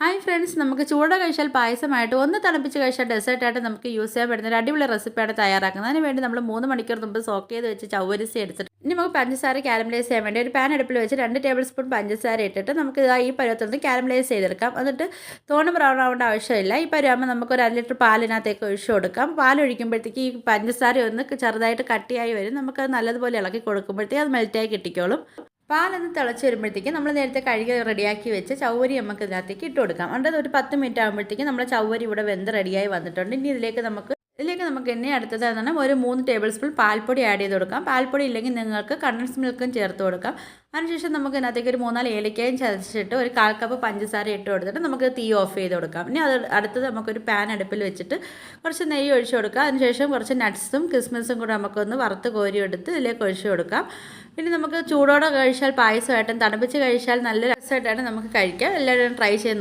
Hi friends, നമുക്ക് ചൂട് കഴിച്ചാൽ പായസമായിട്ട് ഒന്ന് തണുപ്പിച്ച് കഴിച്ചാൽ ഡെസേർട്ടായിട്ട് നമുക്ക് യൂസ് ചെയ്യാൻ പറ്റുന്ന ഒരു അടിപൊളി റെസിപ്പിയാണ് തയ്യാറാക്കുന്നത്. അതിന് വേണ്ടി നമ്മൾ 3 മണിക്കൂർ മുമ്പ് സോക്ക് ചെയ്ത് വെച്ച് ചവ്വരിസി എടുത്തിട്ട് ഇനി നമുക്ക് പഞ്ചസാര കാരമലൈസ് ചെയ്യാൻ വേണ്ടി ഒരു പാൻ അടുപ്പിൽ വെച്ച് 2 ടേബിൾ സ്പൂൺ പഞ്ചസാര ഇട്ടിട്ട് നമുക്ക് ഈ പരുവത്തിൽ കാരമലൈസ് ചെയ്തെടുക്കാം. എന്നിട്ട് തോണ് ബ്രൗൺ ആവേണ്ട ആവശ്യമില്ല. ഈ പരുവാകുമ്പോൾ നമുക്ക് ഒരു 1 ലിറ്റർ പാലിനകത്തേക്ക് ഒഴിച്ചു കൊടുക്കാം. പാൽ ഒഴിക്കുമ്പോഴത്തേക്ക് ഈ പഞ്ചസാര ഒന്ന് ചെറുതായിട്ട് കട്ടിയായി വരും. നമുക്കത് നല്ലതുപോലെ ഇളക്കി കൊടുക്കുമ്പോഴത്തേക്ക് അത് മെൽറ്റായി കിട്ടിക്കോളും. പാലൊന്ന് തിളച്ച് വരുമ്പോഴത്തേക്ക് നമ്മൾ നേരത്തെ കഴുകി റെഡിയാക്കി വെച്ച് ചവ്വരി നമുക്ക് ഇതിനകത്തേക്ക് ഇട്ട് കൊടുക്കാം. എന്നിട്ട് ഒരു 10 മിനിറ്റ് ആകുമ്പോഴത്തേക്ക് നമ്മുടെ ചവ്വരി ഇവിടെ വെന്ത് റെഡിയായി വന്നിട്ടുണ്ട്. ഇനി ഇതിലേക്ക് നമുക്ക് എണ്ണ അടുത്തത് പറഞ്ഞാൽ ഒരു 3 ടേബിൾ സ്പൂൺ പാൽപ്പൊടി ആഡ് ചെയ്ത് കൊടുക്കാം. പാൽപ്പൊടി ഇല്ലെങ്കിൽ നിങ്ങൾക്ക് കണ്ടൻസ് മിൽക്കും ചേർത്ത് കൊടുക്കാം. അതിനുശേഷം നമുക്ക് ഇതിനകത്തേക്ക് ഒരു 3-4 ഏലക്കയും ചതച്ചിട്ട് ഒരു 1/4 കപ്പ് പഞ്ചസാര ഇട്ട് കൊടുത്തിട്ട് നമുക്ക് തീ ഓഫ് ചെയ്ത് കൊടുക്കാം. ഇനി അടുത്തത് നമുക്കൊരു പാൻ അടുപ്പിൽ വെച്ചിട്ട് കുറച്ച് നെയ്യ് ഒഴിച്ച് കൊടുക്കാം. അതിനുശേഷം കുറച്ച് നട്ട്സും കിസ്മിസും കൂടെ നമുക്കൊന്ന് വറുത്ത് കോരി എടുത്ത് ഇതിലേക്ക് ഒഴിച്ച് കൊടുക്കാം. പിന്നെ നമുക്ക് ചൂടോടെ കഴിച്ചാൽ പായസമായിട്ടും തണുപ്പിച്ച് കഴിച്ചാൽ നല്ല രസമായിട്ടാണ് നമുക്ക് കഴിക്കാം. എല്ലാവരും ട്രൈ ചെയ്യുന്നു.